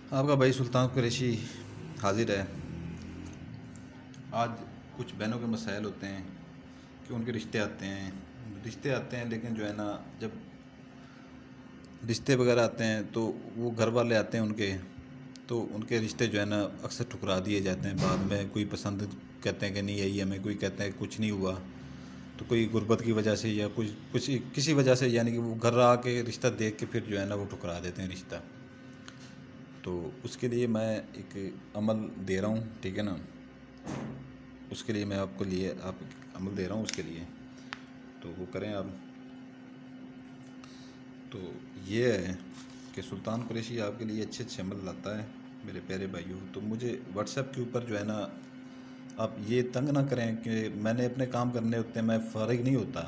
आपका भाई सुल्तान कुरैशी हाजिर है। आज कुछ बहनों के मसाइल होते हैं कि उनके रिश्ते आते हैं, लेकिन जो है ना, जब रिश्ते वगैरह आते हैं तो वो घर वाले आते हैं उनके, तो उनके रिश्ते जो है ना अक्सर ठुकरा दिए जाते हैं। बाद में कोई पसंद कहते हैं कि नहीं आई हमें, कोई कहते हैं कुछ नहीं हुआ, तो कोई गुर्बत की वजह से या कुछ कुछ किसी वजह से, यानी कि वो घर आ के रिश्ता देख के फिर जो है ना वो ठुकरा देते हैं रिश्ता। तो उसके लिए मैं एक अमल दे रहा हूँ, ठीक है ना। उसके लिए मैं आपको लिए आप अमल दे रहा हूँ उसके लिए, तो वो करें आप। तो ये है कि सुल्तान कुरैशी आपके लिए अच्छे अच्छे अमल लाता है मेरे प्यारे भाइयों। तो मुझे व्हाट्सएप के ऊपर जो है ना, आप ये तंग ना करें कि मैंने अपने काम करने होते हैं, मैं फ़ारिग नहीं होता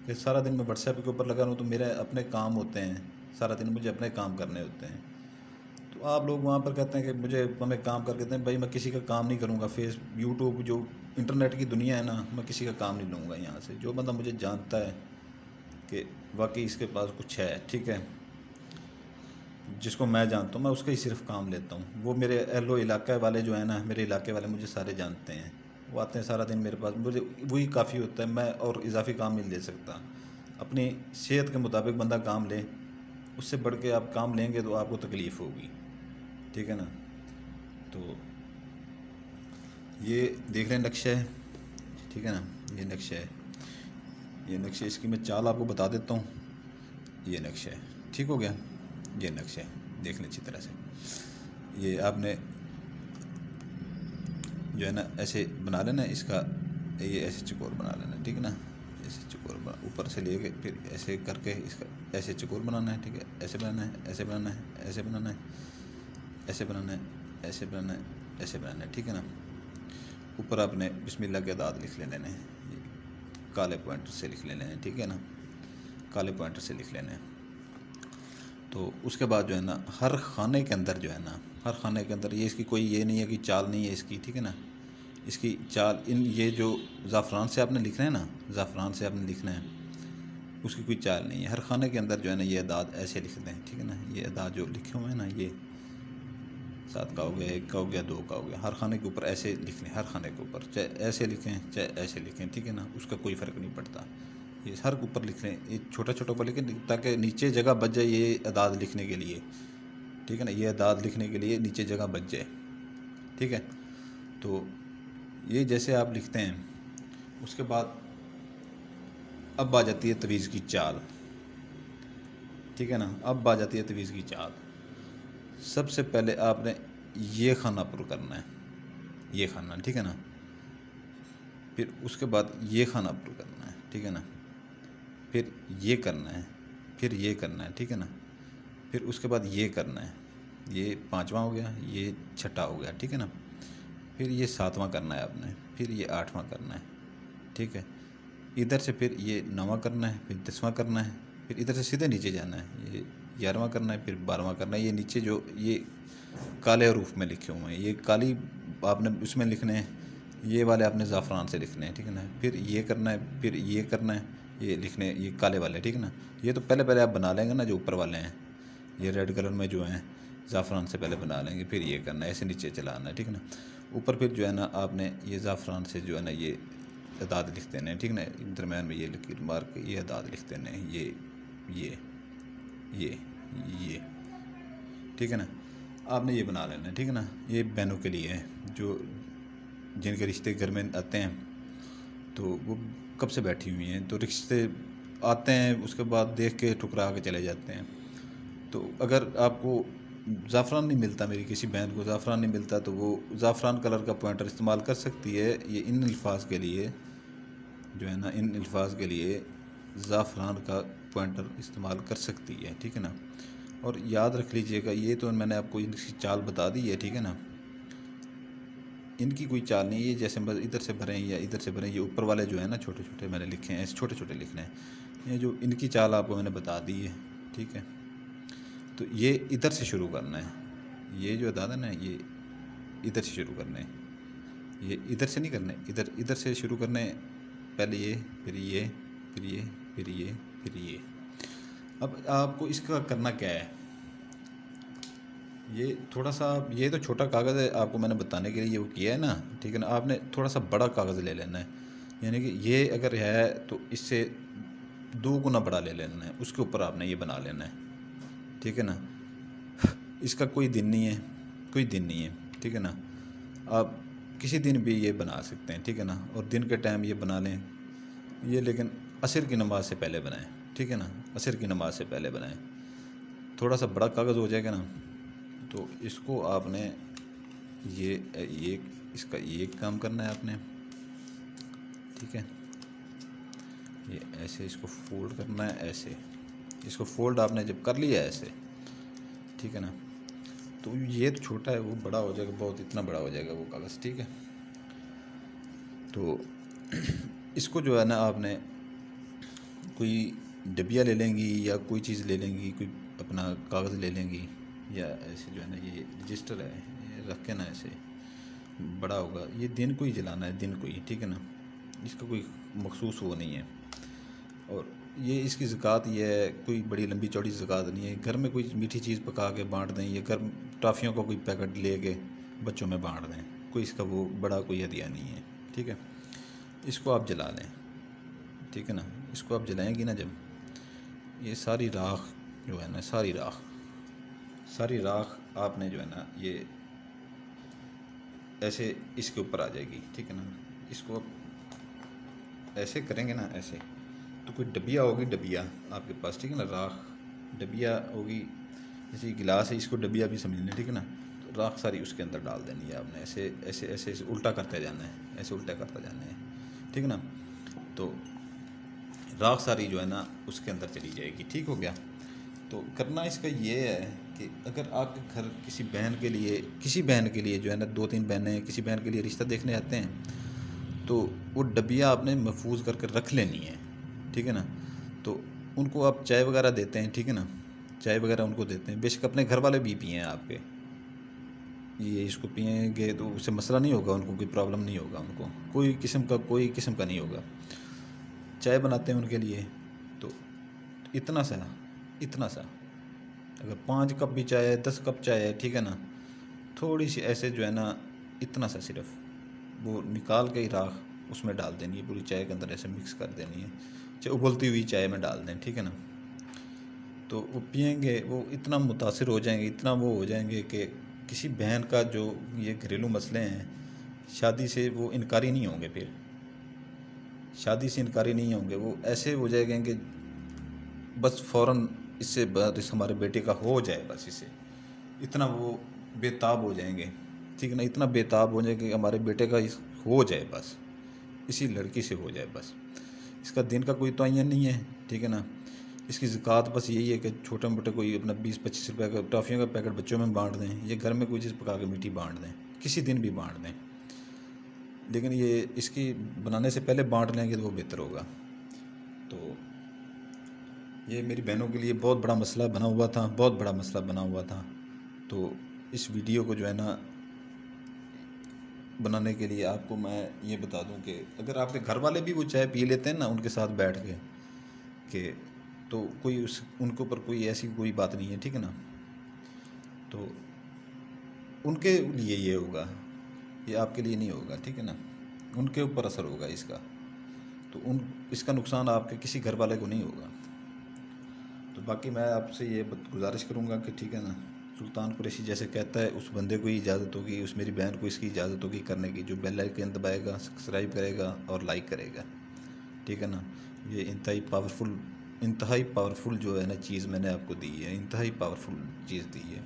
कि सारा दिन मैं व्हाट्सएप के ऊपर लगा रहूँ। तो मेरे अपने काम होते हैं, सारा दिन मुझे अपने काम करने होते हैं। तो आप लोग वहाँ पर कहते हैं कि मुझे हमें काम करके दें। भाई मैं किसी का काम नहीं करूँगा। फेस यूट्यूब जो इंटरनेट की दुनिया है ना, मैं किसी का काम नहीं लूँगा यहाँ से। जो बंदा मुझे जानता है कि वाकई इसके पास कुछ है, ठीक है, जिसको मैं जानता हूँ, मैं उसका ही सिर्फ काम लेता हूँ। वो मेरे एलो इलाके वाले जो है ना, मेरे इलाके वाले मुझे सारे जानते हैं। वो आते हैं सारा दिन मेरे पास, मुझे वही काफ़ी होता है। मैं और इजाफी काम नहीं ले सकता। अपनी सेहत के मुताबिक बंदा काम ले, उससे बढ़ के आप काम लेंगे तो आपको तकलीफ़ होगी, ठीक है ना। तो ये देख रहे हैं नक्शा है, ठीक है ना, ये नक्शा है। ये नक्शे, इसकी मैं चाल आपको बता देता हूँ। ये नक्शा है, ठीक हो गया। ये नक्शा है, देख लें अच्छी तरह से। ये आपने जो है ना ऐसे बना लेना इसका, ये ऐसे चकोर बना लेना, ठीक है ना। ऐसे चकोर बना, ऊपर से लेके फिर ऐसे करके इसका ऐसे चकोर बनाना है, ठीक है। ऐसे बनाना है, ऐसे बनाना है, ऐसे बनाना है, ऐसे बनाना है, ऐसे बनाना है, ऐसे बनाना है, ठीक है ना। ऊपर आपने बिस्मिल्लाह के दाद लिख लेने हैं, ये काले पॉइंटर से लिख लेने हैं, ठीक है ना। काले पॉइंटर से लिख लेने हैं। तो उसके बाद जो है ना, हर खाने के अंदर जो है ना, हर खाने के अंदर, ये इसकी कोई ये नहीं है कि चाल नहीं है इसकी, ठीक है ना। इसकी चाल, इन ये जो ज़ाफ़रान से आपने लिखना है ना, ज़ाफ़रान से आपने लिखना है, उसकी कोई चाल नहीं है। हर खाने के अंदर जो है ना ये अदाद ऐसे लिख दें, ठीक है ना। ये अदाद जो लिखे हुए हैं ना, ये 7 का हो गया, 1 का हो गया, 2 का हो गया, हर खाने के ऊपर ऐसे लिख लें। हर खाने के ऊपर चाहे ऐसे लिखें चाहे ऐसे लिखें, ठीक है ना, उसका कोई फ़र्क नहीं पड़ता। ये हर ऊपर लिख लें, ये छोटा छोटा ऊपर लिखें ताकि नीचे जगह बच जाए ये अदाद लिखने के लिए, ठीक है ना। ये अदाद लिखने के लिए नीचे जगह बच जाए, ठीक है। तो ये जैसे आप लिखते हैं, उसके बाद अब आ जाती है तवीज़ की चाल, ठीक है ना। अब आ जाती है तवीज़ की चाल। सबसे पहले आपने ये खाना पुर करना है, ये खाना, ठीक है ना। फिर उसके बाद ये खाना पुर करना है, ठीक है ना। फिर ये करना है, फिर ये करना है, ठीक है ना। फिर उसके बाद ये करना है, ये पांचवा हो गया, ये छठा हो गया, ठीक है ना। फिर ये सातवां करना है आपने, फिर ये आठवां करना है, ठीक है। इधर से फिर ये नौवां करना है, फिर 10वां करना है, फिर इधर से सीधे नीचे जाना है, ये 11वां करना है, फिर 12वां करना है। ये नीचे जो ये काले हरूफ में लिखे हुए हैं, ये काली आपने उसमें लिखने हैं, ये वाले आपने ज़ाफ़रान से लिखने हैं, ठीक है ना। फिर ये करना है, फिर ये करना है, ये लिखने, ये काले वाले, ठीक है ना। ये तो पहले पहले आप बना लेंगे ना, जो ऊपर वाले हैं, ये रेड कलर में जो हैं, ज़ाफ़रान से पहले बना लेंगे। फिर ये करना है, ऐसे नीचे चलाना है, ठीक है ना। ऊपर फिर जो है ना आपने ये ज़ाफ़रान से जो है ना ये अदाद लिख देने हैं, ठीक है ना। दरम्यान में ये लकीर मार के ये अदाद लिख देने हैं, ये ये ये, ठीक है ना। आपने ये बना लेना है, ठीक है ना। ये बहनों के लिए है जो जिनके रिश्ते घर में आते हैं, तो वो कब से बैठी हुई हैं, तो रिश्ते आते हैं, उसके बाद देख के ठुकरा के चले जाते हैं। तो अगर आपको ज़ाफ़रान नहीं मिलता, मेरी किसी बहन को ज़ाफ़रान नहीं मिलता, तो वो ज़ाफ़रान कलर का पॉइंटर इस्तेमाल कर सकती है। ये इन अल्फाज के लिए जो है ना, इन अल्फाज के लिए ज़ाफ़रान का पॉइंटर इस्तेमाल कर सकती है, ठीक है ना। और याद रख लीजिएगा, ये तो मैंने आपको इनकी चाल बता दी है, ठीक है ना। इनकी कोई चाल नहीं है, ये जैसे बस इधर से भरें या इधर से भरें। ये ऊपर वाले जो है ना छोटे छोटे मैंने लिखे हैं, ऐसे छोटे छोटे लिखने हैं। ये जो इनकी चाल आपको मैंने बता दी है, ठीक है। तो ये इधर से शुरू करना है, ये जो दादा ना, ये इधर से शुरू करना है। ये इधर से नहीं करने, इधर इधर से शुरू करने। पहले ये, फिर ये, फिर ये, फिर ये, फिर ये। अब आपको इसका करना क्या है, ये थोड़ा सा, ये तो छोटा कागज़ है, आपको मैंने बताने के लिए वो किया है ना, ठीक है ना। आपने थोड़ा सा बड़ा कागज़ ले लेना है, यानी कि ये अगर है तो इससे 2 गुना बड़ा ले लेना है, उसके ऊपर आपने ये बना लेना है, ठीक है ना। इसका कोई दिन नहीं है, कोई दिन नहीं है, ठीक है ना। आप किसी दिन भी ये बना सकते हैं, ठीक है ना। और दिन के टाइम ये बना लें ये, लेकिन असर की नमाज से पहले बनाएं, ठीक है ना। असर की नमाज से पहले बनाएं। थोड़ा सा बड़ा कागज़ हो जाएगा ना, तो इसको आपने ये इसका ये काम करना है आपने, ठीक है। ये ऐसे इसको फोल्ड करना है, ऐसे इसको फोल्ड आपने जब कर लिया ऐसे, ठीक है ना, तो ये तो छोटा है, वो बड़ा हो जाएगा बहुत, इतना बड़ा हो जाएगा वो कागज़, ठीक है। तो इसको जो है ना, आपने कोई डबिया ले लेंगी या कोई चीज़ ले लेंगी, कोई अपना कागज़ ले लेंगी, या ऐसे जो है ना, ये रजिस्टर है, ये रख के ना ऐसे बड़ा होगा, ये दिन को ही जलाना है, दिन को ही, ठीक है ना। इसका कोई मखसूस वो नहीं है। और ये इसकी ज़कात ये है, कोई बड़ी लंबी चौड़ी ज़कात नहीं है। घर में कोई मीठी चीज़ पका के बांट दें, या घर टॉफ़ियों का कोई पैकेट ले के बच्चों में बांट दें, कोई इसका वो बड़ा कोई हदिया नहीं है, ठीक है। इसको आप जला लें, ठीक है ना। इसको आप जलाएंगी ना जब, ये सारी राख जो है ना, सारी राख आपने जो है ना, ये ऐसे इसके ऊपर आ जाएगी, ठीक है ना। इसको आप ऐसे करेंगे ना, ऐसे, तो कोई डबिया होगी, डबिया आपके पास, ठीक है ना, राख डबिया होगी, जैसे गिलास है, इसको डबिया भी समझ लें, ठीक है ना। तो राख सारी उसके अंदर डाल देनी है आपने, ऐसे ऐसे ऐसे ऐसे उल्टा करते जाना है, ऐसे उल्टा करते जाना है, ठीक है ना। तो राख सारी जो है ना उसके अंदर चली जाएगी, ठीक हो गया। तो करना इसका ये है कि अगर आपके घर किसी बहन के लिए जो है ना, 2-3 बहनें किसी बहन के लिए रिश्ता देखने आते हैं, तो वो डबिया आपने महफूज करके रख लेनी है, ठीक है ना। तो उनको आप चाय वगैरह देते हैं, ठीक है ना, चाय वगैरह उनको देते हैं, बेशक अपने घर वाले भी पिए आपके, ये इसको पिएंगे तो उससे मसला नहीं होगा, उनको कोई प्रॉब्लम नहीं होगा, उनको कोई किस्म का नहीं होगा। चाय बनाते हैं उनके लिए, तो इतना सा, अगर 5 कप भी चाय है, 10 कप चाय है, ठीक है ना, थोड़ी सी ऐसे जो है ना, इतना सा सिर्फ वो निकाल के ही राख उसमें डाल देनी है, पूरी चाय के अंदर ऐसे मिक्स कर देनी है, चाहे उबलती हुई चाय में डाल दें, ठीक है ना। तो वो पियेंगे, वो इतना मुतासिर हो जाएंगे, इतना वो हो जाएंगे कि किसी बहन का जो ये घरेलू मसले हैं, शादी से वो इनकारी नहीं होंगे, फिर शादी से इनकारी नहीं होंगे, वो ऐसे हो जाएंगे कि बस फ़ौरन इससे बस हमारे बेटे का हो जाए, बस इससे इतना वो बेताब हो जाएंगे, ठीक है ना। इतना बेताब हो जाएंगे कि हमारे बेटे का हो जाए, बस इसी लड़की से हो जाए बस। इसका दिन का कोई तयन नहीं है, ठीक है ना। इसकी ज़कात बस यही है कि छोटे मोटे कोई अपना 20-25 रुपये का टॉफ़ियों का पैकेट बच्चों में बांट दें, या घर में कोई चीज़ पका के मीठी बांट दें, किसी दिन भी बांट दें, लेकिन ये इसकी बनाने से पहले बांट लेंगे तो वो बेहतर होगा। तो ये मेरी बहनों के लिए बहुत बड़ा मसला बना हुआ था, बहुत बड़ा मसला बना हुआ था। तो इस वीडियो को जो है ना बनाने के लिए आपको मैं ये बता दूं कि अगर आपके घर वाले भी वो चाय पी लेते हैं ना उनके साथ बैठ के तो कोई उनके ऊपर कोई ऐसी कोई बात नहीं है, ठीक है ना। तो उनके लिए ये होगा, ये आपके लिए नहीं होगा, ठीक है ना। उनके ऊपर असर होगा इसका, तो इसका नुकसान आपके किसी घर वाले को नहीं होगा। तो बाकी मैं आपसे ये गुजारिश करूँगा कि ठीक है ना, सुल्तान कुरैशी जैसे कहता है उस बंदे को ही इजाज़त होगी, उस मेरी बहन को इसकी इजाज़त होगी करने की, जो बेल आइकन दबाएगा, सब्सक्राइब करेगा और लाइक करेगा, ठीक है ना। ये इंतहाई पावरफुल जो है ना चीज़ मैंने आपको दी है, इंतहाई पावरफुल चीज़ दी है।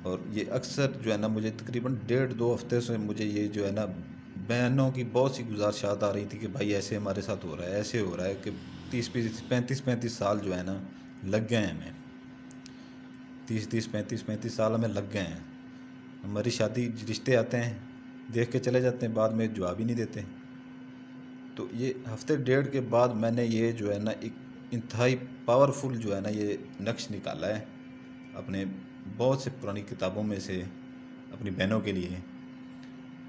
और ये अक्सर जो है ना, मुझे तकरीबन 1.5-2 हफ्ते से मुझे ये जो है ना बहनों की बहुत सी गुजारिशात आ रही थी कि भाई ऐसे हमारे साथ हो रहा है, ऐसे हो रहा है कि 35 साल जो है ना लग गए हैं हमें, 35 साल हमें लग गए हैं। हमारी शादी रिश्ते आते हैं, देख के चले जाते हैं, बाद में जवाब ही नहीं देते। तो ये हफ्ते 1.5 के बाद मैंने ये जो है ना एक इंतहाई पावरफुल जो है ना ये नक्श निकाला है अपने बहुत से पुरानी किताबों में से अपनी बहनों के लिए,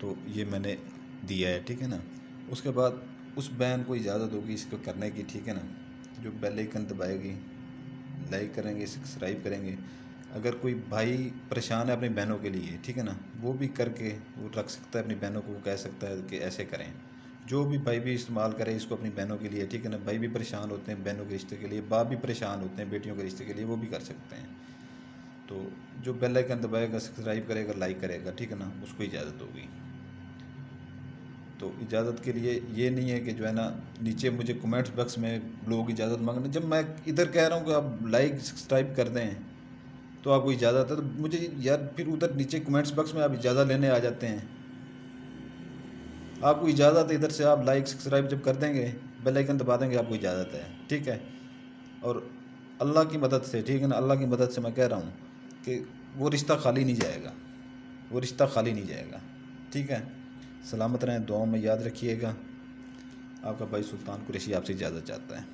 तो ये मैंने दिया है, ठीक है ना। उसके बाद उस बहन को इजाज़त होगी इसको करने की, ठीक है ना, जो बेल आइकन दबाएगी, लाइक करेंगे, सब्सक्राइब करेंगे। अगर कोई भाई परेशान है अपनी बहनों के लिए, ठीक है ना, वो भी करके वो रख सकता है अपनी बहनों को, वो कह सकता है कि ऐसे करें। जो भी भाई भी इस्तेमाल करे इसको अपनी बहनों के लिए, ठीक है ना। भाई भी परेशान होते हैं बहनों के रिश्ते के लिए, बाप भी परेशान होते हैं बेटियों के रिश्ते के लिए, वो भी कर सकते हैं। तो जो बेल आइकन दबाएगा, सब्सक्राइब करेगा, लाइक करेगा, ठीक है ना, उसको इजाज़त होगी। तो इजाज़त के लिए ये नहीं है कि जो है ना नीचे मुझे कमेंट्स बॉक्स में लोग इजाज़त मांगने, जब मैं इधर कह रहा हूँ कि आप लाइक सब्सक्राइब कर दें तो आपको इजाज़त है, तो मुझे यार फिर उधर नीचे कमेंट्स बॉक्स में आप इजाज़त लेने आ जाते हैं। आपको इजाज़त है, इधर से आप लाइक सब्सक्राइब जब कर देंगे, बेल आइकन दबा देंगे, आपको इजाज़त है, ठीक है। और अल्लाह की मदद से, ठीक है ना, अल्लाह की मदद से मैं कह रहा हूँ कि वो रिश्ता खाली नहीं जाएगा, वो रिश्ता खाली नहीं जाएगा, ठीक है। सलामत रहें, दुआओं में याद रखिएगा। आपका भाई सुल्तान कुरैशी आपसे इजाज़त चाहता है।